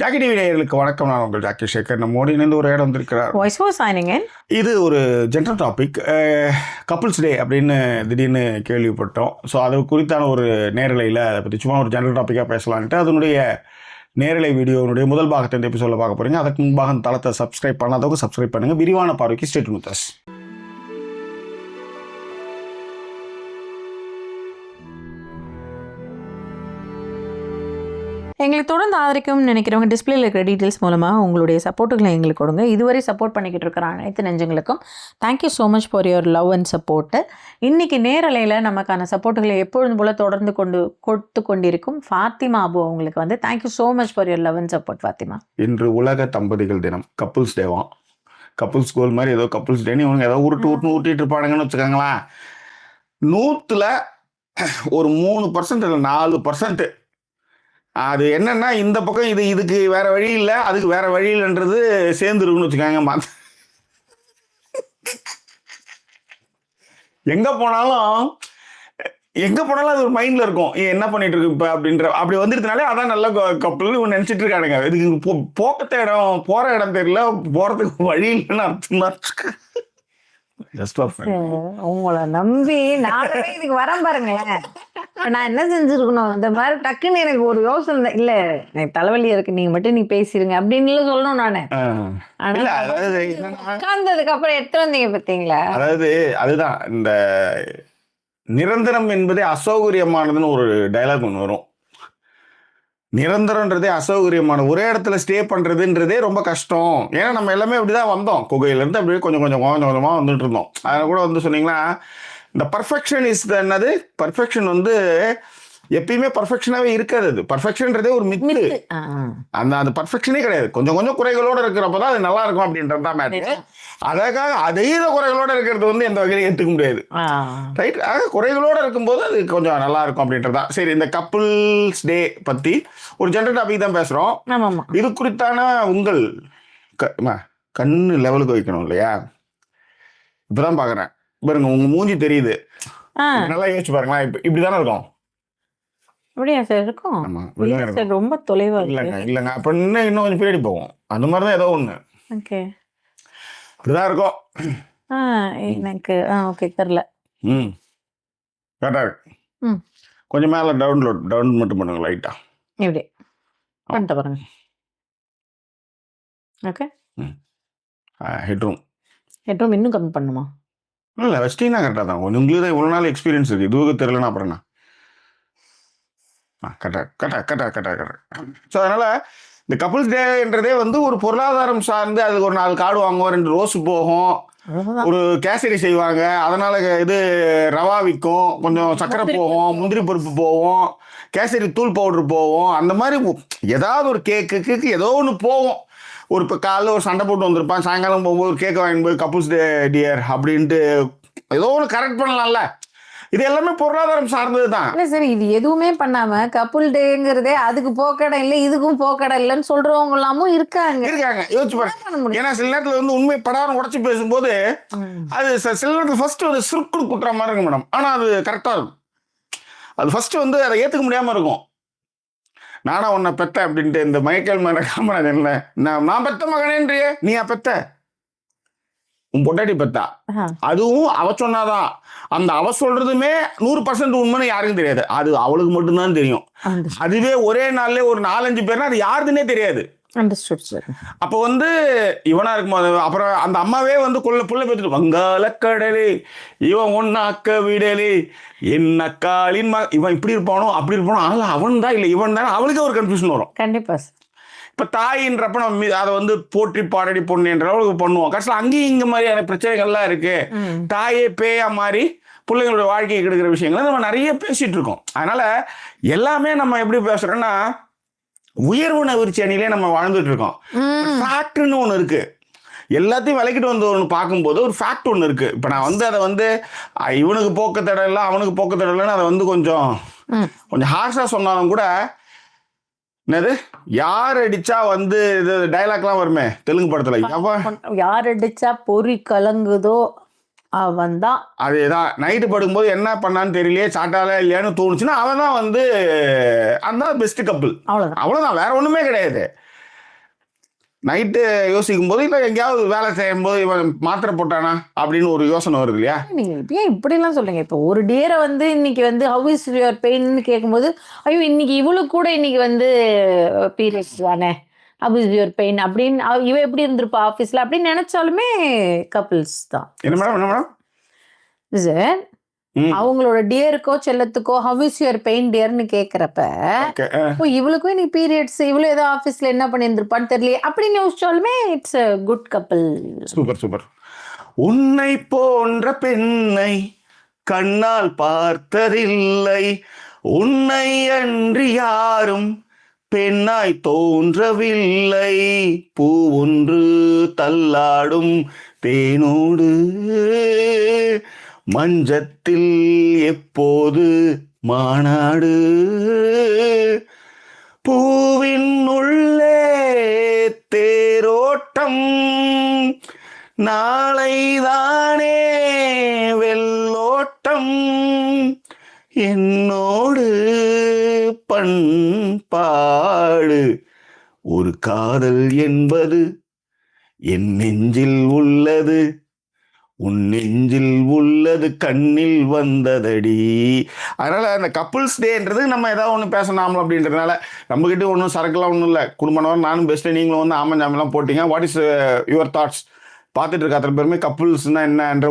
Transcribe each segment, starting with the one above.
Jackie TV நேயர்களுக்கு வணக்கம். நான் உங்கள் ஜாக்கி சேகர். நம்மோடு இணைந்து ஒரு இடம் வந்திருக்கிறார். இது ஒரு ஜென்ரல் டாபிக், கப்புள்ஸ் டே அப்படின்னு திடீர்னு கேள்விப்பட்டோம். ஸோ அது குறித்தான ஒரு நேரலையில் அதை பற்றி சும்மா ஒரு ஜென்ரல் டாப்பிக்காக பேசலான்ட்டு அதனுடைய நேரலை வீடியோனுடைய முதல் பாகத்தை இந்த எபிசோடில் பார்க்க போகிறீங்க. அதுக்கு முன்பாக அந்த தளத்தை சப்ஸ்கிரைப் பண்ணாதவங்க சப்ஸ்கிரைப் பண்ணுங்கள். விரிவான பார்வைக்கு ஸ்டே டியூன் வித் அஸ். எங்களுக்கு தொடர்ந்து ஆதரிக்கும்னு நினைக்கிறவங்க டிஸ்பிளேல இருக்கிற டீட்டெயில்ஸ் மூலமாக உங்களுடைய சப்போர்ட்டுகளை எங்களுக்கு கொடுங்க. இதுவரை சப்போர்ட் பண்ணிக்கிட்டு இருக்கிற அனைத்து நெஞ்சங்களுக்கும் thank you so much for your love and support. இன்றைக்கி நேரலையில் நமக்கான சப்போர்ட்டுகளை எப்பொழுதும் போல் தொடர்ந்து கொடுத்து கொண்டிருக்கும் ஃபாத்திமா அபு அவங்களுக்கு வந்து thank you so much for your love and support. Fatima, இன்று உலக தம்பதிகள் தினம், கப்புள்ஸ் டேவாம். கப்புள்ஸ் கோல் மாதிரி ஏதோ கப்புள்ஸ் டேன்னு இவங்க ஏதோ ஊட்டிட்டு இருப்பானுங்கன்னு வச்சுக்கோங்களேன். 100ல் ஒரு 3% இல்லை 4% அது என்னன்னா இந்த பக்கம் இதுக்கு வேற வழி இல்லை, அதுக்கு வேற வழி இல்லைன்றது சேர்ந்துருக்குன்னு வச்சுக்காங்க. எங்க போனாலும் அது ஒரு மைண்ட்ல இருக்கும், என்ன பண்ணிட்டு இருக்கு இப்ப அப்படின்ற. அப்படி வந்துருந்தனாலே அதான் நல்ல கப்பல் நினைச்சிட்டு இருக்கானுங்க. இதுக்கு போக்கத்த இடம் போற இடம் தெரியல, போறதுக்கு வழி இல்லைன்னு அர்த்தம். உங்களை நம்பி நானே இதுக்கு வரேன் பாருங்களேன். நான் என்ன செஞ்சிருக்கணும், இந்த மாதிரி டக்குன்னு எனக்கு ஒரு யோசனை இல்ல, எனக்கு தலைவலி இருக்கு, நீ பேசிருங்க அப்படின்னு சொல்லணும் நானு. உட்கார்ந்ததுக்கு அப்புறம் எடுத்து வந்தீங்க பார்த்தீங்களா. அதாவது அதுதான் இந்த நிரந்தரம் என்பதே அசௌகரியமானதுன்னு ஒரு டைலாக் ஒன்று வரும். நிரந்தரன்றதே அசௌகரியமான, ஒரே இடத்துல ஸ்டே பண்ணுறதுன்றதே ரொம்ப கஷ்டம். ஏன்னா நம்ம எல்லாமே அப்படி தான் வந்தோம், குகையிலேருந்து அப்படியே கொஞ்சம் கொஞ்சமாக வந்துட்டு இருந்தோம். அதில் கூட வந்து சொன்னீங்கன்னா இந்த பர்ஃபெக்ஷன் இஸ் என்னது, பர்ஃபெக்ஷன் வந்து எப்பயுமே பர்ஃபெக்ஷனாகவே இருக்காது. அது பர்ஃபெக்ஷன்றதே ஒரு மித்து. அந்த பர்ஃபெக்ஷனே கிடையாது. கொஞ்சம் கொஞ்சம் குறைகளோடு இருக்கிறப்ப தான் அது நல்லா இருக்கும் அப்படின்றது தான் மேட்ரு. அதுக்காக அதீத குறைகளோடு இருக்கிறது வந்து எந்த வகையிலும் ஏற்றுக்க முடியாது, ரைட்? ஆக குறைகளோடு இருக்கும்போது அது கொஞ்சம் நல்லா இருக்கும் அப்படின்றது தான். சரி, இந்த கப்புள்ஸ் டே பற்றி ஒரு ஜென்ரல் டாபிக் தான் பேசுகிறோம். இது குறித்தான உங்கள் கண்ணு லெவலுக்கு வைக்கணும் இல்லையா? இப்போதான் பார்க்குறேன் பாருங்க, உங்க மூஞ்சி தெரியுது, நல்லா யோசிச்சு பாருங்களா. இப்படிதானே இருக்கும். அப்படியா சார் இருக்கும்? ரொம்ப தொலைவா இல்லைங்க. அப்ப இன்னும் கொஞ்சம் பின்னாடி போவோம். அந்த மாதிரிதான் ஏதோ ஒண்ணு. ஓகே, இப்படிதான் இருக்கும். எனக்கு ஓகே தெரியல. கரெக்டா இருக்கு. கொஞ்சம் மேல டவுன் மட்டும் பண்ணுங்க லைட்டா. இப்படி பண்ணிட்டு பாருங்க. ஓகே, ஹெட்ரூம் இன்னும் கம்மி பண்ணுமா? இல்லை, வெஸ்டினா கரெக்டாக தான். உங்களுக்கு தான் இவ்வளோ நாள் எக்ஸ்பீரியன்ஸ் இருக்குது, இதுவுக்கு தெரியலனா அப்புறம் என்ன? கரெக்டாக. ஸோ அதனால் இந்த கப்புள்ஸ் டேன்றதே வந்து ஒரு பொருளாதாரம் சார்ந்து, அதுக்கு ஒரு 4 கார்டு வாங்குவோம், 2 ரோஸ் போகும், ஒரு கேசரி செய்வாங்க, அதனால் இது ரவா விற்கும், கொஞ்சம் சர்க்கரை போகும், முந்திரி பருப்பு போகும், கேசரி தூள் பவுடர் போகும், அந்த மாதிரி ஏதாவது ஒரு கேக்கு ஏதோ ஒன்று போகும். ஒரு இப்போ காலைல ஒரு சண்டை போட்டு வந்திருப்பான், சாயங்காலம் போகும்போது ஒரு கேக்கை வாங்கி போய் கப்புள்ஸ் டே டியர் அப்படின்ட்டு ஏதோ ஒன்று கரெக்ட் பண்ணலாம்ல. இது எல்லாமே பொருளாதாரம் சார்ந்தது தான். இல்லை சரி, இது எதுவுமே பண்ணாம கப்புள் டேங்கிறதே அதுக்கு போக்கடை இல்லை, இதுக்கும் போக்கடை இல்லைன்னு சொல்றவங்க எல்லாமும் இருக்காங்க. யோசிச்சு பாருங்க. ஏன்னா சில நேரத்தில் வந்து உண்மை படாரம் உடச்சி பேசும்போது அது சில நேரத்தில் ஃபர்ஸ்ட் வந்து சுருக்கு குட்டுற மாதிரி இருக்கும் மேடம். ஆனால் அது கரெக்டாக இருக்கும். அது ஃபர்ஸ்ட் வந்து அதை ஏற்றுக்க முடியாமல் இருக்கும். நானா உன்னை பெத்த அப்படின்ட்டு இந்த மைக்கேல் காமராஜ் இல்லை, நான் பெத்த மகனேன்றியே, நீயா பெத்த? உன் பொட்டாட்டி பெத்தா, அதுவும் அவ சொன்னாதான். அந்த அவ சொல்றதுமே 100% உண்மைன்னு யாருக்கும் தெரியாது, அது அவளுக்கு மட்டும்தான் தெரியும். அதுவே ஒரே நாள்ல ஒரு 4-5 பேர்னா அது யாருதுன்னே தெரியாது. அப்ப வந்து இவனா இருக்கும்போது அப்புறம் அந்த அம்மாவே வந்து புள்ள பேத்துட்டு, வங்காள கடலே இவன் ஒன்னாக்க விடலே என்ன காலின் இவன் இப்படி இருப்பானோ அப்படி இருப்பானோ, அவன் தான் இல்லை இவன் தான், அவளுக்கே ஒரு கன்ஃபியூஷன் வரும். கண்டிப்பா. இப்ப தாயின்றப்ப நம்ம அதை வந்து போற்றி பாடடி பொண்ணுன்ற அளவுக்கு பண்ணுவோம். கடைசியில் அங்கேயும் இங்க மாதிரியான பிரச்சனைகள்லாம் இருக்கு. தாயே பேயா மாதிரி பிள்ளைங்களோட வாழ்க்கையை கெடுக்கிற விஷயங்களை நம்ம நிறைய பேசிட்டு இருக்கோம். அதனால எல்லாமே நம்ம எப்படி பேசுறோம்னா உயர்வுணர்ச்சி அணிலே நம்ம வாழ்ந்துட்டு இருக்கோம். ஃபேக்ட்னு ஒன்று இருக்கு, எல்லாத்தையும் விளக்கிட்டு வந்து ஒன்று பார்க்கும்போது ஒரு ஃபேக்ட் ஒன்று இருக்கு. இப்போ நான் வந்து அதை வந்து இவனுக்கு போக்க தடை இல்லை அவனுக்கு போக்க தடை இல்லைன்னு அதை வந்து கொஞ்சம் ஹார்ஷா சொன்னாலும் கூட, என்னது யார் அடிச்சா வந்து இது டைலாக்லாம் வருமே தெலுங்கு படத்துல, யார் அடிச்சா பொறி கலங்குதோ அவன் தான். அதேதான். நைட்டு படுக்கும்போது என்ன பண்ணான்னு தெரியலையே, சாட்டாலே இல்லையான்னு தோணுச்சுன்னா அவன் தான் வந்து அந்த பெஸ்ட் கப்புள். அவ்வளவுதான், வேற ஒண்ணுமே கிடையாது. நைட்டு யோசிக்கும் போது இல்லை எங்கேயாவது வேலை செய்யும் போது இவன் மாத்திரை போட்டானா அப்படின்னு ஒரு யோசனை வருது இல்லையா? நீங்க ஏன் இப்படிலாம் சொல்லுங்க? இப்போ ஒரு டேரை வந்து இன்னைக்கு வந்து ஹவ் இஸ் யுவர் பெயின்னு கேட்கும்போது, ஐயோ இன்னைக்கு இவளுக்கு கூட இன்னைக்கு வந்து பீரியட்ஸ் தானே, ஹவ் இஸ் யுவர் பெயின் அப்படின்னு இவ எப்படி இருந்திருப்பா ஆஃபீஸில் அப்படின்னு நினைச்சாலுமே கப்பிள்ஸ் தான். என்ன மேடம்? சார், அவங்களோட டியருக்கோ செல்லத்துக்கோ ஹவ் இஸ் யுவர் பெயின் டியர்னு கேட்குறப்ப, இவளுக்கும் இன்னைக்கு பீரியட்ஸ், இவளும் ஏதோ ஆஃபீஸில் என்ன பண்ணியிருந்திருப்பான்னு தெரியல அப்படின்னு யோசிச்சாலுமே it's a good couple. Super. உன்னை போன்ற பெண்ணை கண்ணால் பார்த்ததில்லை, உன்னை அன்றி யாரும் பெண்ணாய் தோன்றவில்லை, பூ ஒன்று தள்ளாடும் தேனோடு மஞ்சத்தில் எப்போது மாநாடு, பூவின் உள்ளே தேரோட்டம், நாளைதானே வெள்ளோட்டம், என்னோடு பண்பாடு, ஒரு காதல் என்பது என் நெஞ்சில் உள்ளது, உன் நெஞ்சில் உள்ளது கண்ணில் வந்ததடி. அதனால அந்த கப்புள்ஸ் டேன்றது நம்ம ஏதாவது ஒன்று பேசணும் அப்படின்றதுனால நம்மகிட்ட ஒன்றும் சரக்குலாம் ஒன்றும் இல்லை. குடும்பம் நானும் பெஸ்ட்டு, நீங்களும் வந்து ஆமஞ்சாமெல்லாம் போட்டிங்க. What is your thoughts? பார்த்துட்டு இருக்க அத்தனை பேருமே கப்புள்ஸ்னா என்னன்ற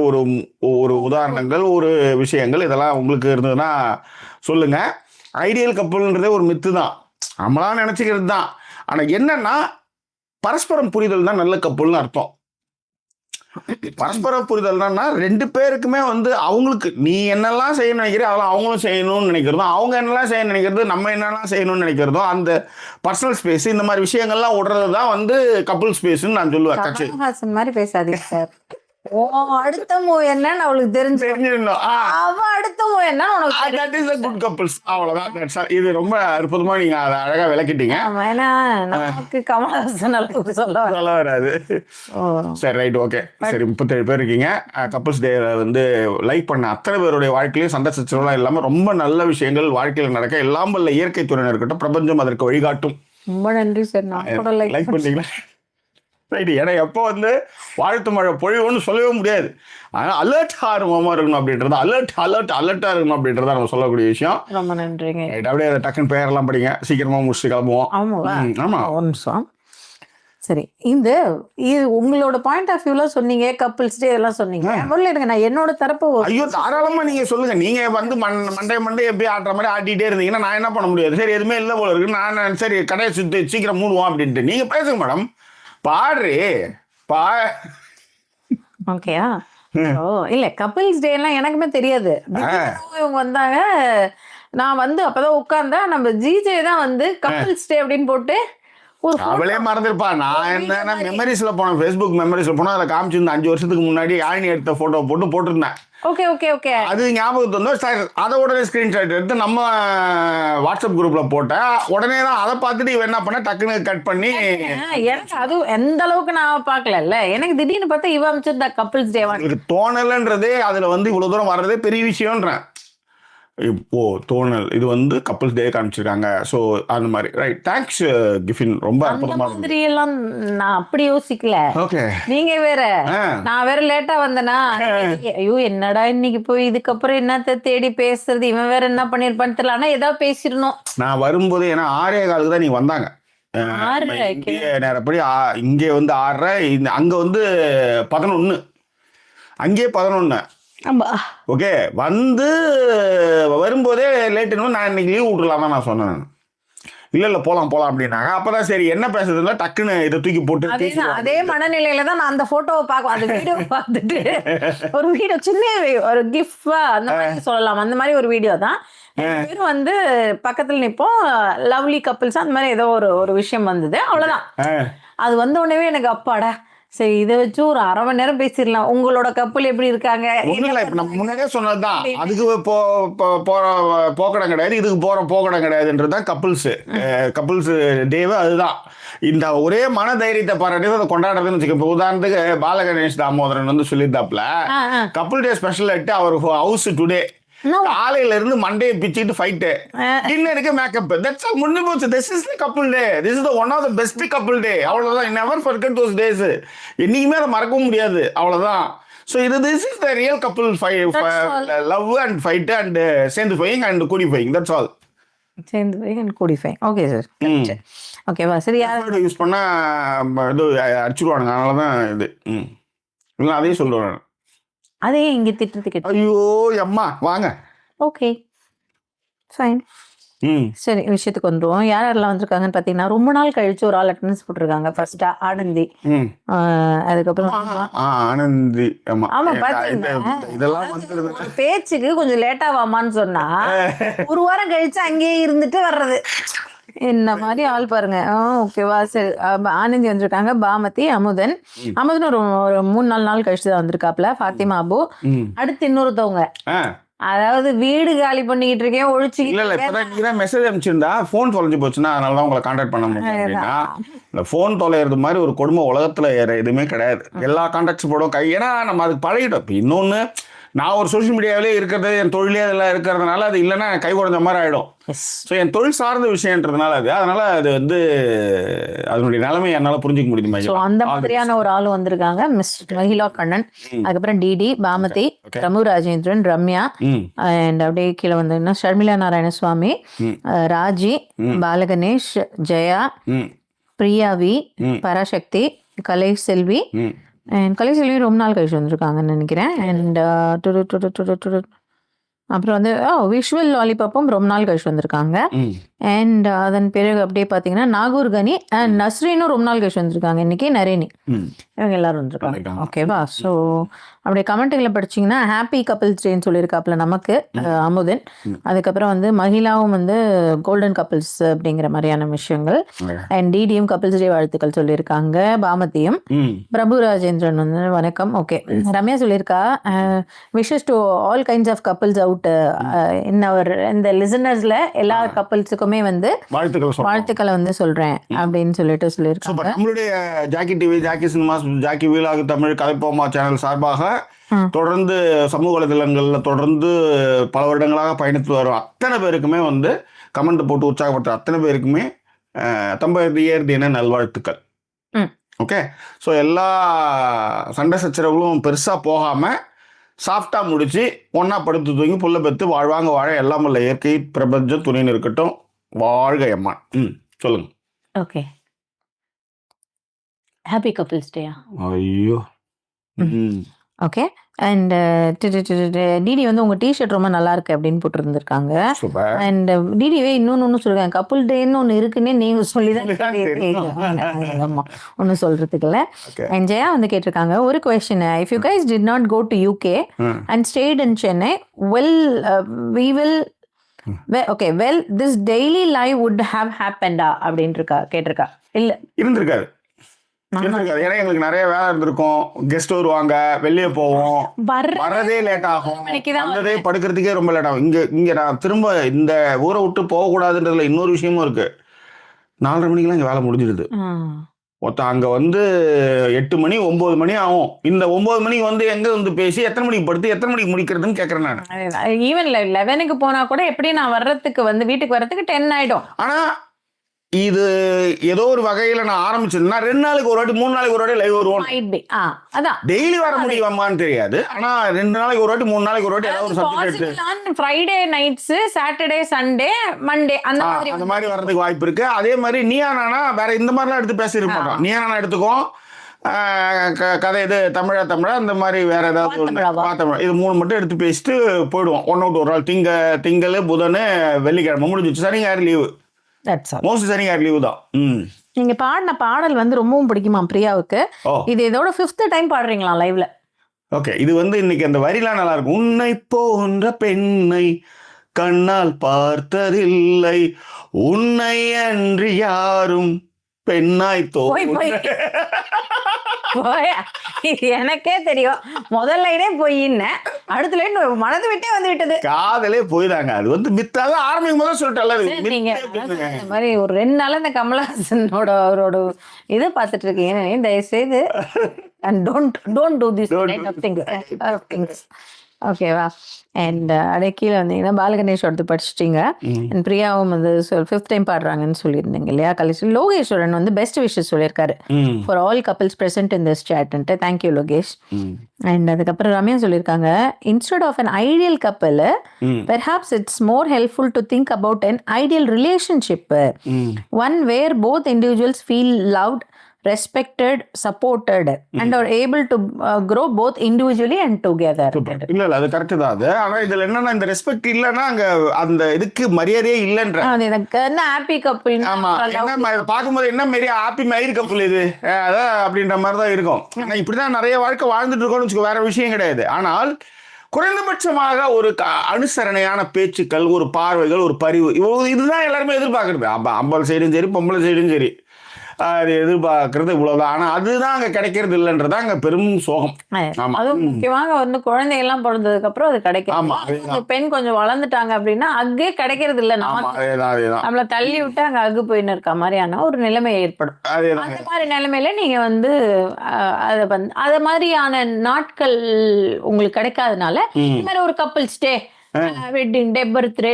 ஒரு உதாரணங்கள், ஒரு விஷயங்கள் இதெல்லாம் உங்களுக்கு இருந்ததுன்னா சொல்லுங்கள். ஐடியல் கப்புள்ன்றதே ஒரு மித்து தான், நம்மளாம் நினச்சிக்கிறது தான். ஆனால் என்னன்னா பரஸ்பரம் புரிதல் தான் நல்ல கப்புள்னு அர்த்தம். பரஸ்பர புரிதல்னா ரெண்டு பேருக்குமே வந்து அவங்களுக்கு நீ என்னெல்லாம் செய்யணும்னு நினைக்கிறீ அதெல்லாம் அவங்களும் செய்யணும்னு நினைக்கிறதும், அவங்க என்னெல்லாம் செய்யணும்னு நினைக்கிறது நம்ம என்னெல்லாம் செய்யணும்னு நினைக்கிறதும், அந்த பர்சனல் ஸ்பேஸ் இந்த மாதிரி விஷயங்கள்லாம் விடுறது தான் வந்து கப்புள் ஸ்பேஸ்ன்னு நான் சொல்லுவேன். கமல்ஹாசன் மாதிரி பேசாதீங்க சார். அடுத்த மூவ் என்னன்னு அவளுக்கு தெரிஞ்சிடணும். அவ அடுத்த மூவ் என்ன உனக்கு குட் கப்புள்ஸ், அவ்வளவுதான். இது ரொம்ப அற்புதமா நீங்க அதை அழகா விளக்கிட்டீங்க. ஏன்னா நமக்கு கமல்ஹாசன் அளவுக்கு சொல்ல வராது. சரி, ரைட், ஓகே. சரி, 37 பேர் இருக்கீங்க. கப்புள்ஸ் டே வந்து லைக் பண்ண அத்தனை பேருடைய வாழ்க்கையிலும் சண்டை சச்சரவுலாம் இல்லாம ரொம்ப நல்ல விஷயங்கள் வாழ்க்கையில் நடக்க எல்லாம் வல்ல இயற்கை துறையினர் இருக்கட்டும், பிரபஞ்சம் அதற்கு வழிகாட்டும். ரொம்ப நன்றி சார். நான் கூட லைக் பண்ணீங்களா? ரைட்டு. ஏன்னா எப்போ வந்து வாழ்த்து மழை பொழிவுன்னு சொல்லவே முடியாது. ஆனால் அலர்ட் ஆர்வமாக இருக்கணும் அப்படின்றது, அலர்ட்டாக இருக்கணும் அப்படின்றத நம்ம சொல்லக்கூடிய விஷயம். ரொம்ப நன்றிங்க. ரைட், அப்படியே அதை டக்குன்னு பேரெல்லாம் படிங்க, சீக்கிரமாக முடிச்சுட்டு கிளம்புவோம். ஆமாம், ஒரு நிமிஷம். சரி, இது உங்களோட பாயிண்ட் ஆஃப் வியூல சொன்னீங்க, கப்பிள்ஸ் டே இதெல்லாம் சொன்னீங்க. முதல்ல எனக்கு நான் என்னோட தரப்பு ஐயோ தாராளமாக நீங்கள் சொல்லுங்கள். நீங்கள் வந்து மண்டே எப்படி ஆடுற மாதிரி ஆட்டிகிட்டே இருந்தீங்கன்னா நான் என்ன பண்ண முடியாது. சரி, எதுவுமே இல்லை போல இருக்கு, நான் சரி கடையை சுற்றி சீக்கிரம் மூடுவோம் அப்படின்ட்டு நீங்கள் பேசுங்க மேடம். பாடுறே ஓகேயா? ஓ இல்ல, கப்பிள்ஸ் டே எல்லாம் எனக்குமே தெரியாது. இவங்க வந்தாங்க, நான் வந்து அப்பதான் உட்கார்ந்தேன். நம்ம ஜிஜே தான் வந்து கப்பிள்ஸ் டே அப்படின்னு போட்டு அவளே மறந்துருப்பா. நான் என்ன மெமரிஸ்ல போனேன், ஃபேஸ்புக் மெமரிஸ்ல போனா அதில் காமிச்சிருந்தேன் 5 வருஷத்துக்கு முன்னாடி யாழினி எடுத்த போட்டோ போட்டிருந்தேன். ஓகே அது ஞாபகத்து வந்தோம். அதை உடனே ஸ்கிரீன்ஷாட் எடுத்து நம்ம வாட்ஸ்அப் குரூப்ல போட்டேன். உடனே தான் அதை பார்த்துட்டு இவன் என்ன பண்ண டக்குன்னு கட் பண்ணி, எனக்கு அது எந்த அளவுக்கு நான் பார்க்கல. எனக்கு திடீர்னு பார்த்தா இவ அமைச்சிருந்தா கப்பிள்ஸ் டே. தோணலன்றதே அதுல வந்து இவ்வளவு தூரம் வர்றதே பெரிய விஷயம்ன்றேன். இப்போ தோணல் இது வந்து கப்பிள்ஸ் டே காமிச்சிருக்காங்க. ஸோ அந்த மாதிரி ரைட். தேங்க்ஸ் கிஃபின், ரொம்ப அற்புதமா இருந்துச்சு. எல்லாம் நான் அப்படி யோசிக்கல. ஓகே, நீங்க வேற, நான் வேற லேட்டா வந்தேனா, ஐயோ என்னடா இன்னைக்கு போய் இதுக்கப்புறம் என்னத்த தேடி பேசுறது, இவன் வேற என்ன பண்ணிருப்பான்னு தெரியல. ஆனா ஏதாவது பேசிடணும். நான் வரும்போது ஏன்னா 6:15 தான் நீங்க வந்தாங்க. நேரப்படி இங்கே வந்து 6:30, அங்க வந்து 11, அங்கே 11. ஓகே, வந்து வரும்போதே லேட்டுன்னு நான் இன்னைக்கு லீவ் விட்டுலாமா நான் சொன்னேன். இல்ல போலாம் அப்படின்னாங்க. அப்பதான் சரி என்ன பேசுறதுல டக்குன்னு இதை தூக்கி போட்டு அதே மனநிலையில தான் நான் அந்த போட்டோவை பார்க்க, அந்த வீடியோ பார்த்துட்டு ஒரு வீடியோ சின்ன ஒரு கிஃப்டா அந்த மாதிரி சொல்லலாம், அந்த மாதிரி ஒரு வீடியோ தான். பேரும் வந்து பக்கத்துல நிப்போம், லவ்லி கப்பிள்ஸ் அந்த மாதிரி ஏதோ ஒரு விஷயம் வந்தது, அவ்வளவுதான். அது வந்த உடனே எனக்கு அப்பாடா, சரி இதை வச்சு ஒரு 1/2 மணி நேரம் பேசிடலாம். உங்களோட கப்பல் எப்படி இருக்காங்க? இப்ப நம்ம முன்னாடியே சொன்னதுதான், அதுக்கு போக்கடம் கிடையாது, இதுக்கு போக்கடம் கிடையாதுன்றதுதான் கப்புள்ஸ் டேவே. அதுதான் இந்த ஒரே மன தைரியத்தை பாராட்டி அதை கொண்டாடுறதுன்னு வச்சுக்க. இப்போ உதாரணத்துக்கு பாலகணேஷ் தாமோதரன் வந்து சொல்லியிருந்தாப்புல, couple day special our house today காலையில இருந்து மண்டையை பிச்சுட்டு ஃபைட்டு, டின்னருக்கு மேக்கப், தட்ஸ் ஆல், முடிஞ்சு போச்சு. This is the couple day, this is the one of the best couple day. அவ்வளவுதான். Never forget those days. என்னைக்குமே அதை மறக்கவும் முடியாது. அவ்வளவுதான். So this is the real couple love and fight and சேர்ந்து ஃபைங் அண்ட் கூடி ஃபைங். That's all. சேர்ந்து போய் கூடி ஃபைங். Okay sir. ஓகேவா? சரி, யார் யூஸ் பண்ணா இது அடிச்சுடுவானுங்க. அதனால தான் இது. இல்லை அதையும் சொல்லுவேன். அதே இங்கே திட்டத்துக்கு. ஐயோ அம்மா வாங்க. Okay fine. சரி, விஷயத்துக்கு வந்துருவோம். யார் யாரெல்லாம் வந்திருக்காங்கன்னு பார்த்தீங்கன்னா, ரொம்ப நாள் கழிச்சு ஒரு ஆள் அட்டெண்டன்ஸ் போட்டிருக்காங்க. ஃபர்ஸ்டா ஆனந்தி, அதுக்கப்புறம் ஆனந்தி. ஆமா, பாத்தீங்கன்னா இதெல்லாம் வந்து பேச்சுக்கு கொஞ்சம் லேட்டா வாமான்னு சொன்னா ஒரு வாரம் கழிச்சு அங்கேயே இருந்துட்டு வர்றது. என்ன மாதிரி ஆள் பாருங்க. ஓகேவா? சரி, ஆனந்தி வந்திருக்காங்க. பாமதி, அமுதன் ஒரு 3-4 நாள் கழிச்சு தான் வந்திருக்காப்ல. ஃபாத்திமா அபு. அடுத்து இன்னொருத்தவங்க, அதாவது வீடு காலி பண்ணிக்கிட்டு இருக்கேன், ஒழிச்சு இல்ல இப்பதான் நீங்க மெசேஜ் அனுப்பிச்சிருந்தா போன் தொலைஞ்சு போச்சுன்னா அதனாலதான் உங்களை கான்டாக்ட் பண்ண முடியும். இந்த போன் தொலைறது மாதிரி ஒரு கொடுமை உலகத்துல எதுவுமே கிடையாது. எல்லா கான்டாக்ட்ஸ் போடும் கை. ஏன்னா நம்ம அதுக்கு பழகிட்டோம். இப்போ இன்னொன்னு, நான் ஒரு சோஷியல் மீடியாவிலே இருக்கிறது, என் தொழிலே அதெல்லாம் இருக்கிறதுனால அது இல்லைன்னா கை குறைஞ்ச மாதிரி ஆகிடும். ஸோ என் தொழில் சார்ந்த விஷயன்றதுனால அதனால அது வந்து அதனுடைய நிலைமை என்னால் புரிஞ்சிக்க முடியுமா? ஸோ அந்த மாதிரியான ஒரு ஆள் வந்திருக்காங்க. மிஸ் மகிழா கண்ணன், அதுக்கப்புறம் டிடி, பாமதி, ரமு ராஜேந்திரன், ரம்யா, அண்ட் அப்படியே கீழே வந்தீங்கன்னா ஷர்மிளா நாராயணசுவாமி, ராஜி, பாலகணேஷ், ஜெயா, பிரியாவி, பராசக்தி, கலை செல்வி. அண்ட் கலைசெல்வி ரொம்ப நாள் கழிச்சு வந்திருக்காங்கன்னு நினைக்கிறேன். அண்ட் அப்புறம் வந்து விஷுவல் லாலிபாப்பும் ரொம்ப நாள் கழிச்சு வந்திருக்காங்க. அண்ட் அதன் பிறகு அப்படியே பார்த்தீங்கன்னா நாகூர் கனி அண்ட் நஸ்ரீனும் ரொம்ப நாள் கழிச்சு வந்திருக்காங்க. இன்னைக்கு நரேனி, இவங்க எல்லாரும் வந்திருக்காங்க. ஓகேவா? ஸோ அப்படியே கமெண்ட்டுகளை படிச்சிங்கன்னா ஹாப்பி கப்பிள்ஸ் டேன்னு சொல்லியிருக்காப்புல நமக்கு அமுதன். அதுக்கப்புறம் வந்து மகிழாவும் வந்து கோல்டன் கப்பிள்ஸ் அப்படிங்கிற மாதிரியான விஷயங்கள். அண்ட் டிடியும் கப்பிள்ஸ் டே வாழ்த்துக்கள் சொல்லியிருக்காங்க. பாமதியும், பிரபு ராஜேந்திரன் வந்து வணக்கம். ஓகே, ரம்யா சொல்லியிருக்கா wishes to all kinds of couples out இந்த லிசனர்ஸ்ல எல்லா கப்பிள்ஸுக்குமே வந்து வாழ்த்துக்களை வந்து சொல்றேன் அப்படின்னு சொல்லியிருக்காங்க. நம்மளுடைய Jackie TV, Jackie cinemas, Jackie வீலாகு தமிழ், கதைப்போமா சேனல் சார்பாக தொடர்ந்து சமூக வலைதளங்கள்ல தொடர்ந்து பல வருடங்களாக பயணித்து வரும் அத்தனை பேருக்குமே வந்து கமெண்ட் போட்டு உற்சாகப்படுத்த அத்தனை பேருக்குமே தம்பதியர் தின நல்வாழ்த்துக்கள். ஓகே, ஸோ எல்லா சண்டை சச்சரவுகளும் பெருசா போகாம சாஃப்டா முடிச்சு ஒன்னா படுத்து தூங்கி புள்ள பெற்று வாழ்வாங்க வாழ எல்லாம் உள்ள இயற்கை பிரபஞ்சம் துணைன்னு இருக்கட்டும். வாழ்க அம்மா. சொல்லுங்க. ஓகே, ஹாப்பி கப்பிள்ஸ் டே. ஐயோ. ஓகே, அண்ட் டிடி வந்து உங்க டிஷர்ட் ரொம்ப நல்லா இருக்கு அப்படின்னு போட்டுருந்துருக்காங்க. அண்ட் டிடிவே இன்னொன்னு சொல்லுங்க, கப்புள் டேன்னு ஒன்று இருக்குன்னே நீங்க சொல்லிதான் ஒன்னும் சொல்றதுக்கு இல்லை. அண்ட் ஜெயா வந்து கேட்டிருக்காங்க ஒரு question, if you guys did not go to UK and stayed in Chennai, we will okay, well this daily live would have happened அப்படின்னு கேட்டிருக்கா. இல்ல இருந்திருக்காது. ஏன்னா எங்களுக்கு நிறைய வேலை இருந்திருக்கும். கெஸ்ட் வருவாங்க, வெளியே போவோம், வரதே லேட் ஆகும், வந்ததே படுக்கிறதுக்கே ரொம்ப லேட் ஆகும். இங்க நான் திரும்ப இந்த ஊரை விட்டு போக கூடாதுன்றதுல இன்னொரு விஷயமும் இருக்கு. 4:30 மணிக்கெல்லாம் இங்க வேலை முடிஞ்சிடுது. அங்க வந்து 8 மணி 9 மணி ஆகும். இந்த 9 மணிக்கு வந்து எங்க வந்து பேசி எத்தனை மணிக்கு படுத்து எத்தனை மணிக்கு முடிக்கிறதுன்னு கேக்குறேன் நான். ஈவன் 11க்கு போனா கூட எப்படி நான் வர்றதுக்கு வந்து வீட்டுக்கு வர்றதுக்கு 10 ஆயிடும். ஆனா இது ஏதோ ஒரு வகையில நான் ஆரம்பிச்சிருந்தா 2 நாளைக்கு ஒரு வாட்டி 3 நாளைக்கு ஒரு வாட்டி லைவ் வருவோம். டெய்லி வர முடியுமான்னு தெரியாது. ஆனா 2 நாளைக்கு ஒரு வாட்டி 3 நாளைக்கு ஒரு வாட்டி ஏதாவது ஒரு subject Friday nights, Saturday, Sunday, Monday அந்த மாதிரி வர்றதுக்கு வாய்ப்பு இருக்கு. அதே மாதிரி நீயா நானா வேற இந்த மாதிரிலாம் எடுத்து பேசிருக்க மாட்டோம். நீயா நானா எடுத்துக்கோ, கதை இது தமிழா அந்த மாதிரி வேற ஏதாவது இது 3 மட்டும் எடுத்து பேசிட்டு போயிடுவோம். ஒன் அவுட் ஒரு நாள். திங்கள் புதன் வெள்ளிக்கிழமை முடிஞ்சிச்சு. சனி ஞாயிறு லீவு. மோஸ்ட் சனி ஞாயிறு லீவு தான். நீங்க பாடின பாடல் வந்து ரொம்பவும் பிடிக்குமா பிரியாவுக்கு? இது இதோட 5th டைம் பாடுறீங்களா லைவ்ல? ஓகே, இது வந்து இன்னைக்கு அந்த வரிலாம் நல்லா இருக்கும். உன்னை போன்ற பெண்ணை கண்ணால் பார்த்ததில்லை, உன்னை அன்றி யாரும் பெண்ணாய் எனக்கே தெரியும். முதல் லைனே போயின்னு அடுத்த லைன் மனது விட்டே வந்து விட்டது. காதலே போயிதாங்க. அது வந்து மித்தாதான் ஆரம்பிக்கும் போது சொல்லிட்டு நீங்க இந்த மாதிரி ஒரு 2 நாள் இந்த கமலஹாசனோட அவரோட இதை பார்த்துட்டு இருக்கீங்க. தயவு செய்து and don't do this kind of things. ஓகேவா? அண்ட் அப்படியே கீழே வந்தீங்கன்னா பாலகணேஷ் ஒருத்து படிச்சிட்டிங்க. அண்ட் பிரியாவும் வந்து 5th டைம் பாடுறாங்கன்னு சொல்லியிருந்தீங்க இல்லையா? கடைசி லோகேஸ்வரன் வந்து பெஸ்ட் விஷஸ் சொல்லியிருக்காரு for all couples present in this சேட்ன்ட்டு. தேங்க்யூ லோகேஷ். அண்ட் அதுக்கப்புறம் ரம்யா சொல்லியிருக்காங்க, instead of an ideal couple perhaps it's more helpful to think about an ideal relationship, one where both individuals feel loved, respected, supported and are able to grow both individually and together. இல்ல அது correct தான். அது ஆனா இதுல என்னன்னா இந்த respect இல்லன்னா அங்க அந்த இதுக்கு மரியாதையே இல்லன்ற. அது எனக்கு என்ன ஹாப்பி கப்பிள். ஆமா, என்ன பாக்கும்போது என்ன மாரி ஹாப்பி மயிர் கப்பிள் இது அதான் அப்படின்ற மாதிரி தான் இருக்கும். ஆனா இப்படிதான் நிறைய வாழ்க்கை வாழ்ந்துட்டு இருக்கோம்னு வச்சுக்கோ, வேற விஷயம் கிடையாது. ஆனால் குறைந்தபட்சமாக ஒரு அனுசரணையான பேச்சுக்கள், ஒரு பார்வைகள், ஒரு பரிவு, இதுதான் எல்லாருமே எதிர்பார்க்கறது. அம்பல் சைடும் சரி, பொம்பளை சைடும் சரி, அது எதிர்பார்க்கறது இவ்வளவுதான். ஆனா அதுதான் அங்க கிடைக்கிறது இல்லைன்றதா அங்க பெரும் சோகம். அதுவும் முக்கியமாக வந்து குழந்தை எல்லாம் பிறந்ததுக்கு அப்புறம் அது கிடைக்கும். பெண் கொஞ்சம் வளர்ந்துட்டாங்க அப்படின்னா அங்கே கிடைக்கிறது இல்லை. நம்மள தள்ளி விட்டு அங்க அகு போயின்னு இருக்க மாதிரியான ஒரு நிலைமை ஏற்படும். அந்த மாதிரி நிலைமையில நீங்க வந்து அத மாதிரியான நாட்கள் உங்களுக்கு கிடைக்காதனால இந்த மாதிரி ஒரு couple stay, wedding day, birthday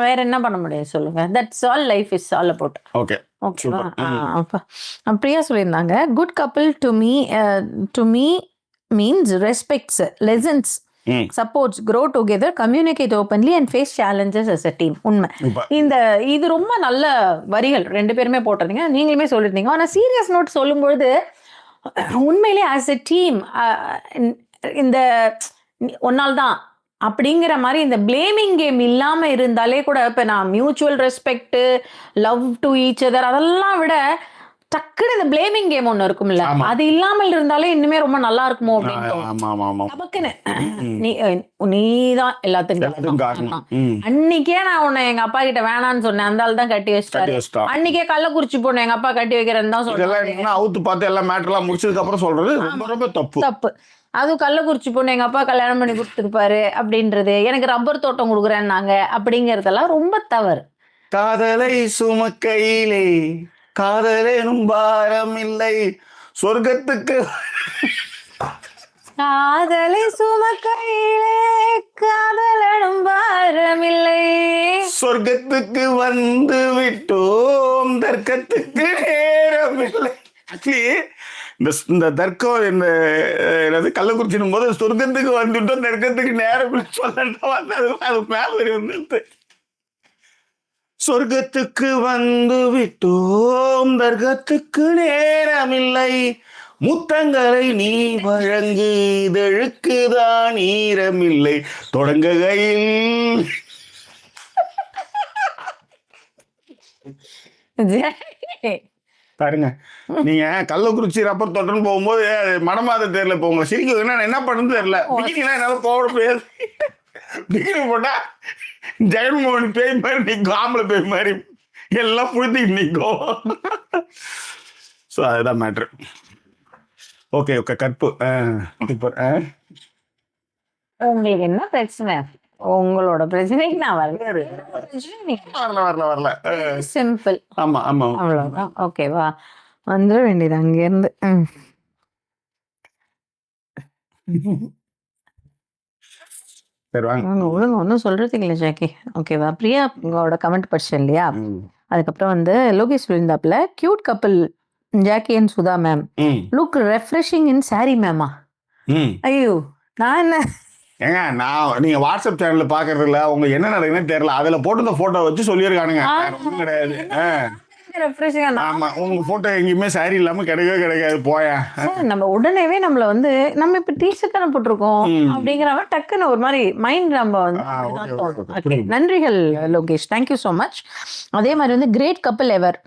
வேற என்ன பண்ண முடியும் சொல்லுங்க? That's all life is all about. ஓகேவா? பிரியா சொல்லியிருந்தாங்க, good couple to me means respects, lessons, supports, grow together, communicate openly and face challenges as a team. உண்மை. இது ரொம்ப நல்ல வரிகள் ரெண்டு பேருமே போட்டிருந்தீங்க, நீங்களுமே சொல்லியிருந்தீங்க. ஆனால் சீரியஸ் நோட் சொல்லும்பொழுது உண்மையிலே ஆஸ் எ டீம் இந்த ஒன்னால் தான் அப்படிங்கிற மாதிரி இந்த பிளேமிங் கேம் இல்லாமல் இருந்தாலே கூட, இப்போ நான் mutual respect, love to each other அதெல்லாம் விட டக்குனு இந்த பிளேமிங் கேம் ஒண்ணு இருக்கும்ல, அது இல்லாமல் இருந்தாலே இன்னுமே ரொம்ப நல்லா இருக்குமோ அப்படின்னு. நீதான் எல்லாத்துக்கும் காரணம். அன்னைக்கே நான் உன்னை எங்க அப்பா கிட்ட வேணான்னு சொன்னேன், அந்த ஆள் தான் கட்டி வச்சிட்டாரு. அன்னைக்கே கள்ளக்குறிச்சி பொண்ணு எங்க அப்பா கட்டி வைக்கிறேன்னு தான் சொல்றேன். அவுத்து பார்த்து எல்லாம் மேட்டர்லாம் முடிச்சதுக்கு அப்புறம் சொல்றது ரொம்ப தப்பு. அதுவும் கள்ளக்குறிச்சி பொண்ணு எங்க அப்பா கல்யாணம் பண்ணி கொடுத்துருப்பாரு அப்படின்றது, எனக்கு ரப்பர் தோட்டம் கொடுக்குறேன்னாங்க அப்படிங்கறதெல்லாம் ரொம்ப தவறு. காதலை சுமக்கையிலே காதலேனும் பாரம் இல்லை, சொர்க்கத்துக்கு காதலை சுமக்கையிலே காதலனும் பாரம் இல்லை, சொர்க்கத்துக்கு வந்து விட்டோம் தர்க்கத்துக்கு நேரம் இல்லை. ஆக்சுவலி இந்த தர்க்கம் என்னது கள்ளக்குறிச்சின் போது சொர்க்கத்துக்கு வந்துட்டோம் தர்க்கத்துக்கு நேரம் சொல்லலாம். அது மேல வந்து சொர்க்கத்துக்கு வந்து விட்டோம் தர்க்கத்துக்கு நேரமில்லை, முத்தங்களை நீ வழங்கு இதழுக்குதான் ஈரமில்லை, தொடங்குகையில் பாருங்க. நீங்க கள்ளக்குறிச்சி ரப்பர் தோட்டம் போகும்போது மனமாத தெரியல, இப்போ உங்களை சிரிக்க என்ன பண்ணுறது தெரியல. பிகினிலாம் என்னால் போட முடியாது. பிகினி போட்டா ஜெகன்மோகன் பேய் மாதிரி நிற்கும், ஆம்பளை பேய் மாதிரி எல்லாம் புழுத்திட்டு நிற்கும். ஸோ அதுதான் மேட்ரு. ஓகே கற்பு. உங்களுக்கு என்ன பிரச்சனை? உங்களோட பிரச்சனைக்கு நான் வரல. சிம்பிள். ஆமா அவ்வளவுதான். ஓகேவா? வந்துட வேண்டியது அங்கிருந்து. ஒழுங்க ஒன்றும் சொல்றதுக்கு இல்லை ஜாக்கி. ஓகேவா? பிரியா உங்களோட கமெண்ட் படிச்சேன் இல்லையா? அதுக்கப்புறம் வந்து லோகேஷ் சொல்லியிருந்தாப்புல, cute couple Jackie and Sudha ma'am look refreshing in sari மேமா. ஐயோ நான் என்ன ஏங்க, நீங்க வாட்ஸ்அப் சேனல்ல பாக்குறதுல உங்க என்ன நடக்குதுன்னு தெரியல, அதுல போட்டு போட்டோ வச்சு சொல்லியிருக்கானுங்க, ஒன்றும் கிடையாது. ஆமா, உங்க போட்டோ எங்கேயுமே சாரி இல்லாம கிடைக்காது. போயா நம்ம உடனேவே நம்மள வந்து நம்ம இப்ப டீஷர்ட் தானே போட்டிருக்கோம் அப்படிங்கிறவ டக்குன்னு ஒரு மாதிரி மைண்ட் நம்ம வந்து. நன்றிகள் லோகேஷ், தேங்க்யூ ஸோ மச். அதே மாதிரி வந்து great couple ever,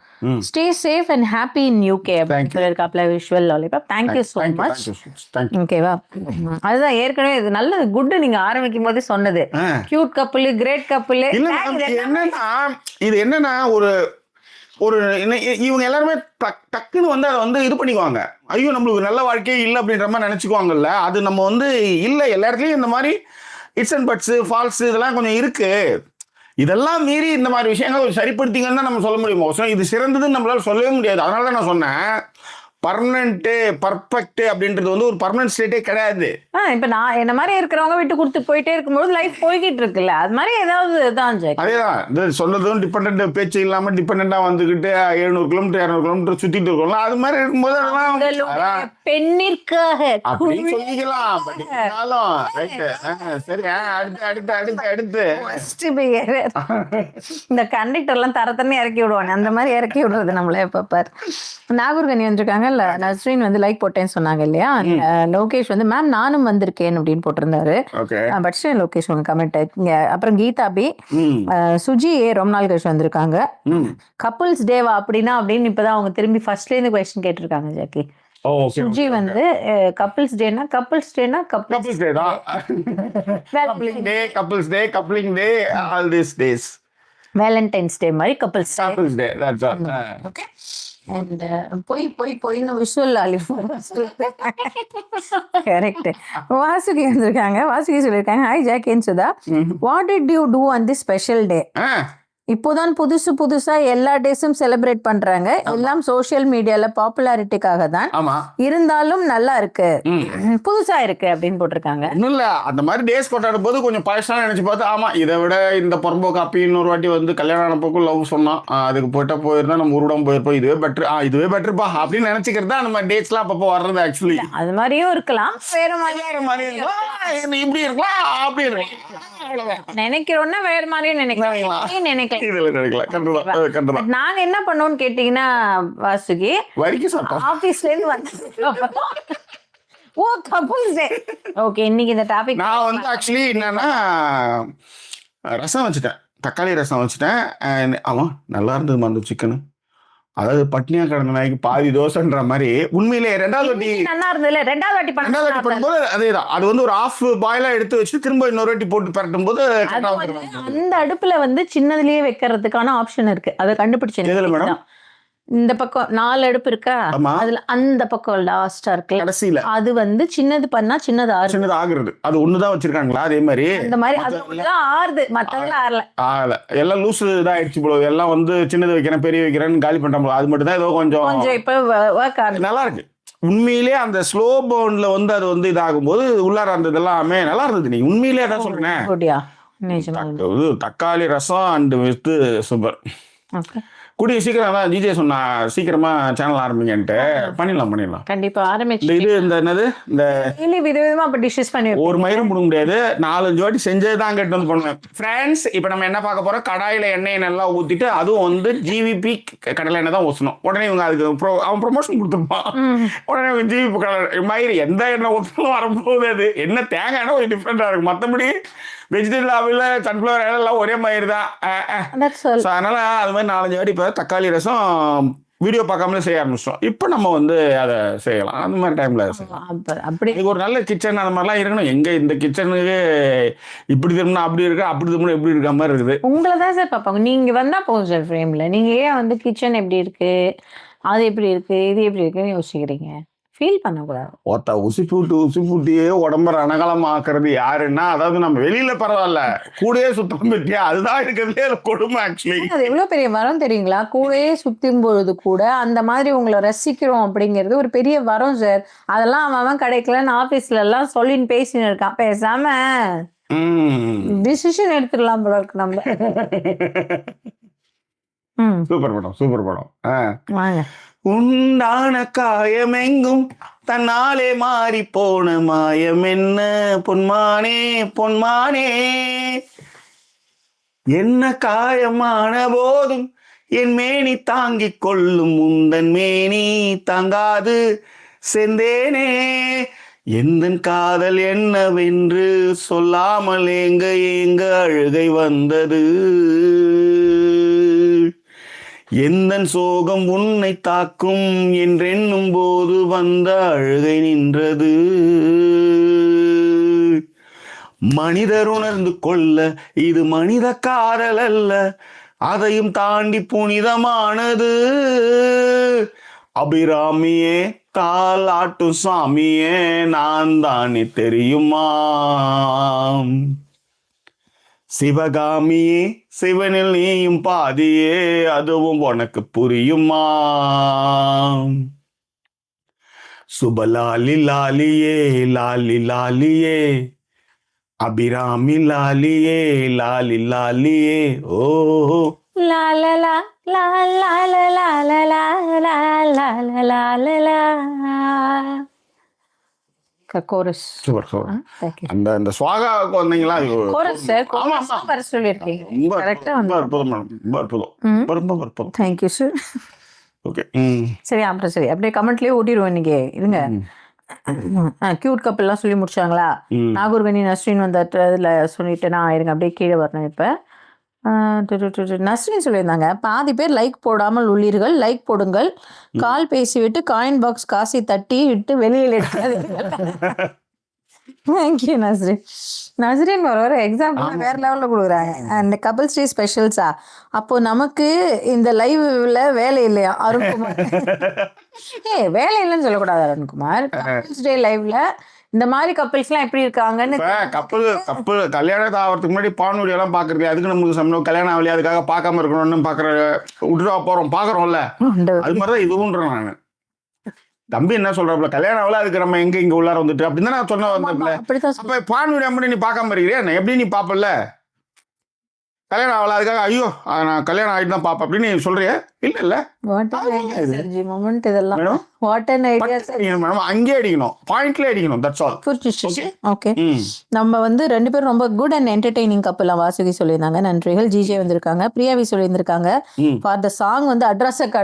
stay safe and happy in UK அப்படின்னு சொல்லியிருக்காப்ல visual lollipop. Thank you so much. ஓகேவா? அதுதான் ஏற்கனவே இது நல்லது குட் நீங்க ஆரம்பிக்கும் போதே சொன்னது, கியூட் கப்பிள், கிரேட் கப்பிள். இது என்னன்னா ஒரு இவங்க எல்லாருமே டக்குன்னு வந்து அதை வந்து இது பண்ணிக்குவாங்க. ஐயோ நம்மளுக்கு நல்ல வாழ்க்கையே இல்லை அப்படின்ற மாதிரி நினைச்சுக்குவாங்கல்ல. அது நம்ம வந்து இல்லை, எல்லா இடத்துலையும் இந்த மாதிரி இட்ஸ் அண்ட் பட்ஸ், ஃபால்ஸ் இதெல்லாம் கொஞ்சம் இருக்கு. இதெல்லாம் மீறி இந்த மாதிரி விஷயங்கள் சரிப்படுத்திங்கன்னு தான் நம்ம சொல்ல முடியும். இது சிறந்ததுன்னு நம்மளால சொல்லவே முடியாது. அதனால தான் நான் சொன்னேன், பர்மனன்ட் பர்ஃபெக்ட் அப்படின்றது வந்து ஒரு பர்மனன்ட் ஸ்டேட்டே கிடையாது. இப்ப நான் என்ன மாதிரி இருக்கிறவங்க விட்டு கொடுத்து போயிட்டே இருக்கும்போது லைஃப் போய்கிட்டு இருக்குல்ல, அது மாதிரி ஏதாவது தான் ஜாக்கி. அதேதான் இது சொல்றதும் டிபெண்ட் பேச்சு இல்லாம டிபெண்டா வந்துகிட்டு 700 கிலோமீட்டர் 200 கிலோமீட்டர் சுத்திட்டு இருக்கோம். அது மாதிரி இருக்கும்போது அதெல்லாம் பெண்ணிற்காக அப்படின்னு சொல்லிக்கலாம். பட் இருந்தாலும் சரி, அடுத்து அடுத்து அடுத்து இந்த கண்டக்டர் எல்லாம் தரத்தன்னு இறக்கி விடுவாங்க, அந்த மாதிரி இறக்கி விடுறது நம்மள. எப்ப பாரு நாகூர்கனி வந்திருக்காங்கல்ல, நஸ்ரீன் வந்து லைக் போட்டேன்னு சொன்னாங்க இல்லையா, லோகேஷ் வந்து மேம் நானும் வந்திருக்கேன் அப்படின்னு போட்டிருந்தாரு. பட் லோகேஷ் உங்க கமெண்ட் இங்க. அப்புறம் கீதா பி, சுஜி ரொம்ப நாள் கழிச்சு வந்திருக்காங்க. கப்புள்ஸ் டேவா அப்படின்னா அப்படின்னு இப்பதான் அவங்க திரும்பி ஃபர்ஸ்ட்ல இருந்து கொஸ்டின் கேட்டிருக்காங்க ஜாக்கி. சுஜி வந்து கப்புள்ஸ் டேனா கப்புள்ஸ் டேனா கப்புள்ஸ் டே தான். Couples day coupling day all this days. Valentine's day மாதிரி couples day, that's all. Okay. And போயின்னு விஷுவல் கரெக்ட். வாசுகி வந்திருக்காங்க. வாசுகி சொல்லியிருக்காங்க, hi Jackie and Sudha, what did you do on this special day? இப்போதான் புதுசா எல்லா டேஸும் celebrate பண்றாங்க, எல்லாம் சோசியல் மீடியால பாப்புலாரிட்டிக்காக தான், இருந்தாலும் நல்லா இருக்கு, புதுசா இருக்கு அப்படின்னு போட்டிருக்காங்க. இன்னும் இல்ல அந்த மாதிரி டேஸ் கொண்டாடும் போது கொஞ்சம் பழசாக நினைச்சு பார்த்தா, ஆமா இதை விட இந்த புறம்போக்கு அப்படி இன்னொரு வாட்டி வந்து கல்யாணம் ஆனப்போக்கும் லவ் சொன்னோம், அதுக்கு போயிருந்தா நம்ம உருடம் போயிருப்போம், இதுவே பெட்டர்ப்பா அப்படின்னு நினைச்சுக்கிறது தான் நம்ம டேட்ஸ் எல்லாம் அப்பப்போ வர்றது. ஆக்சுவலி அது மாதிரியும் இருக்கலாம், வேற மாதிரி இப்படி இருக்கலாம் அப்படி இருக்கலாம், நினைக்கிறோம்னா வேற மாதிரியும் நினைக்கலாம். நாங்க என்ன பண்ணோம்னு கேட்டீங்கன்னா வாசுகி, ஆபீஸ்ல இருந்து ஓகே இன்னைக்கு இந்த டாபிக் நான் வந்து ஆக்சுவலி என்னன்னா ரசம் வச்சுட்டேன், தக்காளி ரசம் வச்சுட்டேன். ஆமா நல்லா இருந்தது அந்த சிக்கனு. அதாவது பட்னியா கிடந்த நாய்க்கு பாதி தோசைன்ற மாதிரி. உண்மையிலே ரெண்டாவது வாட்டி பண்ணும்போது அதேதான், அது வந்து ஒரு ஆஃப் பாயிலா எடுத்து வச்சு திரும்ப இன்னொரு வாட்டி போட்டு பரட்டும் போது அந்த அடுப்புல வந்து சின்னதுலயே வைக்கிறதுக்கான ஆப்ஷன் இருக்கு. அதை கண்டுபிடிச்சேன். இந்த பக்கம் 4 அடுப்பு இருக்கா, அதுல அந்த பக்கம் லாஸ்டா இருக்கு கடைசியில, அது வந்து சின்னது பண்ணா சின்னது ஆகுறது. அது ஒண்ணுதான் வச்சிருக்காங்களா அதே மாதிரி? இந்த மாதிரி அதுதான் ஆறுது, மத்ததெல்லாம் ஆறல. எல்லாம் லூசு தான் ஆயிடுச்சு போல. எல்லாம் வந்து சின்னது வைக்கிறேன் பெரிய வைக்கிறேன்னு காலி பண்றாங்க. அது மட்டும் தான் ஏதோ கொஞ்சம் இப்ப நல்லா இருக்கு. உண்மையிலே அந்த ஸ்லோ பவுன்ல வந்து அது வந்து இதாகும் போது உள்ளார அந்த இதெல்லாமே நல்லா இருந்தது. நீ உண்மையிலே தான் சொல்றேன். தக்காளி ரசம் அண்ட் வித் சூப்பர். கூடிய சீக்கிரம் தான் ஜிஜே சொன்னா சீக்கிரமா சேனல் ஆரம்பிங்கன்ட்டு. பண்ணிடலாம் கண்டிப்பா ஆரம்பிச்சு. இது இந்த என்னது இந்த விதவிதமா அப்ப டிஷ்ஷஸ் பண்ணி ஒரு மயிரும் முடிய முடியாது, 4-5 வாட்டி செஞ்சேதான் கேட்டு வந்து பண்ணுவேன். ஃப்ரெண்ட்ஸ் இப்போ நம்ம என்ன பார்க்க போறோம், கடாயில எண்ணெயை நல்லா ஊத்திட்டு அதுவும் வந்து ஜிவிபி கடலை எண்ணெய் தான் ஊற்றணும். உடனே இவங்க அதுக்கு அவன் ப்ரொமோஷன் கொடுத்துருப்பான். உடனே ஜிவிபி கடலை மயிறு எந்த எண்ணெய் ஊற்றணும் வரப்போகுது. அது என்ன தேங்காய் எண்ணெய் கொஞ்சம் டிஃப்ரெண்டா இருக்கும், மற்றபடி வெஜிடபிள் ஆவில் சன்ஃப்ளவர் எல்லாம் ஒரே மாதிரி தான். அதனால அது மாதிரி 4-5 வாட்டி இப்போ தக்காளி ரசம் வீடியோ பார்க்காமலே செய்ய ஆரம்பிச்சோம். இப்போ நம்ம வந்து அதை செய்யலாம். அந்த மாதிரி டைம்ல அப்படி ஒரு நல்ல கிச்சன் அந்த மாதிரிலாம் இருக்கணும். எங்க இந்த கிச்சனுக்கு இப்படி திரும்பினா அப்படி இருக்கு, அப்படி திரும்பினா எப்படி இருக்க மாதிரி இருக்குது. உங்களை தான் சார் பார்ப்பாங்க. நீங்க வந்தா போதும் சார் ஃப்ரேம்ல. நீங்க ஏன் வந்து கிச்சன் எப்படி இருக்கு, அது எப்படி இருக்கு, இது எப்படி இருக்குன்னு யோசிக்கிறீங்க? ஃபீல் பண்ணக்கூடாது. உசி பூட்டியே உடம்பு ரணகலமாக்குறது யாருன்னா, அதாவது நம்ம வெளியில பரவாயில்ல, கூடயே சுத்தம் பற்றியா அதுதான் இருக்கிறதுலே கொடுமை. ஆக்சுவலி அது எவ்வளவு பெரிய வரம் தெரியுங்களா? கூடயே சுத்தும் பொழுது கூட அந்த மாதிரி உங்களை ரசிக்கிறோம் அப்படிங்கிறது ஒரு பெரிய வரம் சார். அதெல்லாம் அவன் கிடைக்கலன்னு ஆபீஸ்ல எல்லாம் சொல்லின்னு பேசின்னு இருக்கான். பேசாம டிசிஷன் எடுத்துடலாம் போல இருக்கு நம்ம. சூப்பர் படம். உண்டான காயமெங்கும் தன்னாலே மாறி போன மாயம் என்ன பொன்மானே, என்ன காயமான போதும் என் மேனி தாங்கிக் கொள்ளும் உந்தன் மேனி தாங்காது செந்தேனே, எந்தன் காதல் என்னவென்று சொல்லாமல் ஏங்க அழுகை வந்தது, எந்தன் சோகம் உன்னை தாக்கும் என்றெண்ணும் போது வந்த அழுகை நின்றது. மனிதர் உணர்ந்து கொள்ள இது மனித காதல் அல்ல, அதையும் தாண்டி புனிதமானது. அபிராமியே தாலாட்டும் சாமியே நான் தானே தெரியுமா, சிவகாமியே சிவனில் நீயும் பாதியே அதுவும் உனக்கு புரியுமா. சுபலாலி லாலியே லாலி லாலியே அபிராமி லாலியே லாலி லாலியே ஓ லா லா லா லா லா லா லா லா லா லா லா லா லா லா. கோரஸ். Super super. தேங்க்யூ. அந்த ஸ்வாகாவுக்கு வந்தீங்களா? கோரஸ் சார், ஆமா கோரஸ் ஆமா வர சொல்லியிருக்கீங்க. ரொம்ப கரெக்டா ரொம்ப வந்து. அற்புதம் மேடம், ரொம்ப அற்புதம், ரொம்ப அற்புதம். Thank you sir. ஓகே. சரி அப்புறம் சரி அப்படியே கமெண்ட்லயே ஓட்டிடுவோம் இன்னைக்கு. இருங்க. கியூட் கப்பல்லாம் சொல்லி முடிச்சாங்களா? நாகூர்கனி நஸ்ரீன் வந்த இதில் சொல்லிட்டு நான் இருங்க அப்படியே கீழே வரணும். இப்போ நஸ்ரீன் சொல்லியிருந்தாங்க, பாதி பேர் லைக் போடாமல் உள்ளீர்கள், லைக் போடுங்கள், கால் பேசிவிட்டு காயின் பாக்ஸ் காசை தட்டி விட்டு வெளியில் எடுக்காதீர்கள். தேங்க்யூ நஸ்ரீன். நஸ்ரீன் வர எக்ஸாம்பிள் வேற லெவலில் கொடுக்குறாங்க. அண்ட் கபிள்ஸ் டே ஸ்பெஷல்ஸா, அப்போ நமக்கு இந்த லைவ்ல வேலை இல்லையா அருண்குமார்? வேலை இல்லைன்னு சொல்லக்கூடாது அருண்குமார். கபிள்ஸ் டே லைவ்ல இந்த மாதிரி கப்பிள்ஸ்லாம் எப்படி இருக்காங்கன்னு. கப்பல் கல்யாணம் ஆகிறதுக்கு முன்னாடி பான் எல்லாம் பாக்குறது, அதுக்கு நமக்கு சம்பளம் கல்யாணம் ஆகலையா அதுக்காக பார்க்காம இருக்கணும்னு பாக்குற விட்டுவா போறோம் பாக்குறோம்ல, அது மாதிரிதான் இதுவும். நான் தம்பி என்ன சொல்றாப்புல, கல்யாணம் ஆகல அதுக்கு நம்ம எங்க இங்க உள்ளார வந்துட்டு அப்படின்னு நான் சொன்ன வந்தேன்ல. அப்ப பான் வீடியோ மட்டும் நீ பார்க்காம இருக்கிறியா? எப்படி நீ பாப்பல? கல்யாணம் ஆகல அதுக்காக ஐயோ நான் கல்யாணம் ஆகிட்டு தான் பாப்பேன் அப்படின்னு நீ சொல்றியா? இல்ல இல்ல, அங்கே அடிக்கணும், பாயிண்ட்ல அடிக்கணும். That's all. ஓகே. நம்ம வந்து 2 பேரும் ரொம்ப குட் அண்ட் என்டர்டெய்னிங் கப்பலாம். வாசுகி சொல்லியிருந்தாங்க, நன்றிகள். ஜிஜே வந்திருக்காங்க, பிரியாவி சொல்லியிருந்திருக்காங்க. ஃபார் த சாங் வந்து அட்ரஸுக்கு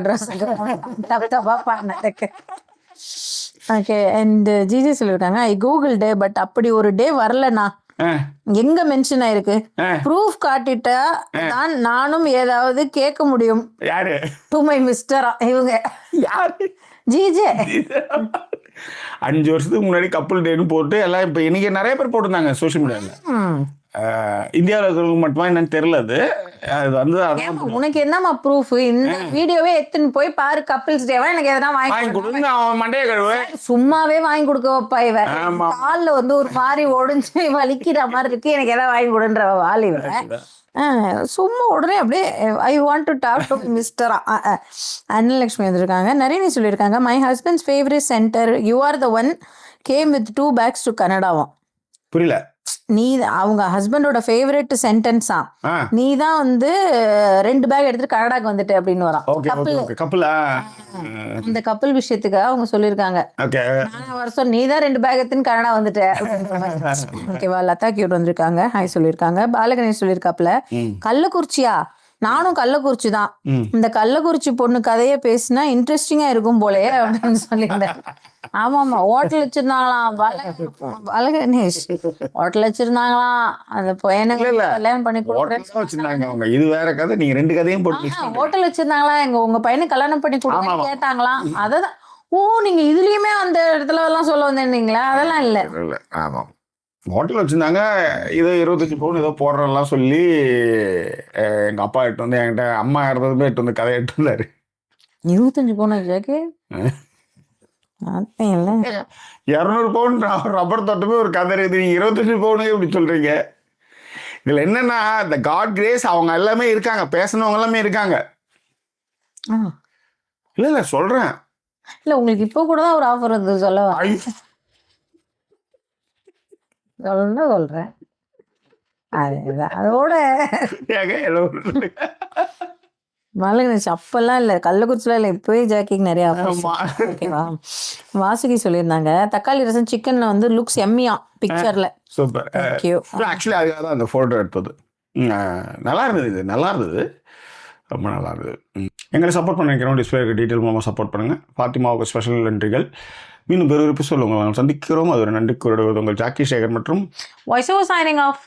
ஓகே. அண்ட் ஜிஜே சொல்லியிருக்காங்க, ஐ கூகுள் டே பட் அப்படி ஒரு டே வரலண்ணா. எங்க மென்ஷன் ஆயிருக்கு? ப்ரூஃப் காட்டிட்டா தான் நானும் ஏதாவது கேட்க முடியும். யாரு? டு மை மிஸ்டரா இவங்க? யாரு? ஜிஜே. 5 வருஷத்துக்கு முன்னாடி கப்பல் டேன்னு போட்டு எல்லாம் இப்ப இன்னைக்கு நிறைய பேர் போட்டிருந்தாங்க சோசியல் மீடியால. இந்தியாவில் இருக்கிறவங்க மட்டுமா என்னன்னு தெரியல. அது வந்து உனக்கு என்னமா ப்ரூஃப்? இந்த வீடியோவே எடுத்துன்னு போய் பாரு. கப்பிள்ஸ் டேவா எனக்கு எதனா வாங்கி கொடுங்க. அவன் மண்டைய கழுவு. சும்மாவே வாங்கி கொடுக்க வைப்பா இவ. கால்ல வந்து ஒரு மாதிரி ஒடிஞ்சு வலிக்கிற மாதிரி இருக்கு, எனக்கு எதாவது வாங்கி கொடுன்ற வாலி இவ. சும்மா உடனே அப்படியே I want to talk to மிஸ்டரா. அன்னலட்சுமி வந்திருக்காங்க. நரேனி சொல்லியிருக்காங்க, my husband's favourite centre you are the one came with 2 bags to கனடாவும். புரியல. நீ அவங்க ஹஸ்பண்டோட ஃபேவரட் சென்டென்ஸா, நீ தான் வந்து 2 பேக் எடுத்துட்டு கனடாக்கு வந்துட்டு அப்படின்னு வரான். அந்த கப்பல் விஷயத்துக்கு அவங்க சொல்லியிருக்காங்க, வருஷம் நீ தான் 2 பேக் எடுத்துன்னு கனடா வந்துட்ட. ஓகேவா? லதா கியூட் வந்திருக்காங்க, ஹாய் சொல்லியிருக்காங்க. பாலகணேஷ் சொல்லியிருக்காப்புல, கள்ளக்குறிச்சியா? நானும் கள்ளக்குறிச்சி தான். இந்த கள்ளக்குறிச்சி பொண்ணு கதையை பேசினா இன்ட்ரெஸ்டிங்கா இருக்கும் போலயே அப்படின்னு சொல்லியிருந்தேன். ஆமா ஆமா, ஹோட்டல் வச்சிருந்தாங்களாம். பாலகணேஷ் ஹோட்டல் வச்சிருந்தாங்களாம். அந்த பையனுக்கு கல்யாணம் பண்ணி கொடுக்குறேன். இது வேற கதை. நீங்க 2 கதையும் போட்டு ஹோட்டல் வச்சிருந்தாங்களா, உங்க பையனுக்கு கல்யாணம் பண்ணி கொடுக்க கேட்டாங்களாம். அததான். ஓ, நீங்க இதுலயுமே அந்த இடத்துல எல்லாம் சொல்ல வந்தீங்களா? அதெல்லாம் இல்ல. ஆமா, ஹோட்டல் வச்சுருந்தாங்க. இதோ 25 பவுன் ஏதோ போடுறலாம் சொல்லி எங்கள் அப்பா எட்டு வந்து என்கிட்ட அம்மா இறந்ததுமே எட்டு வந்து கதை எட்டு வந்தார். 25 பவுன் ஜாக்கு? 200 பவுன் ரப்பர் தொட்டுமே ஒரு கதை இருக்குது. நீங்கள் 25 பவுனுக்கு இப்படி சொல்கிறீங்க. இதில் என்னென்னா, இந்த காட் கிரேஸ் அவங்க எல்லாமே இருக்காங்க, பேசினவங்க எல்லாமே இருக்காங்க. இல்லை இல்லை சொல்கிறேன். இல்லை, உங்களுக்கு இப்போ கூட தான் ஒரு ஆஃபர் வந்து சொல்ல சொல்றேன். அதோட பாலகணேஷ் அப்பெல்லாம் இல்லை, கள்ளக்குறிச்சிலாம் இல்லை, இப்போவே ஜாக்கிங் நிறைய ஓகேவா? வாசுகி சொல்லியிருந்தாங்க, தக்காளி ரசம் சிக்கன்ல வந்து லுக்ஸ் எம்மியா பிக்சர்ல. சூப்பர். ஆக்சுவலி அதுக்காக தான் அந்த ஃபோட்டோ எடுத்தது. நல்லா இருந்தது, இது நல்லா இருந்தது, ரொம்ப நல்லா இருந்தது. எங்களை சப்போர்ட் பண்ணிக்கிறோம். டிஸ்பிளே டீட்டெயில் மூலமாக சப்போர்ட் பண்ணுங்கள். ஃபாத்திமாவுக்கு ஸ்பெஷல் நன்றிகள். மீண்டும் பெரு எபிசோட் உங்களை சந்திக்கிறோம். அது ஒரு நன்றி கூறுவது உங்கள் ஜாக்கி சேகர் மற்றும் வாய்ஸ் ஓவர் சைனிங் ஆஃப்.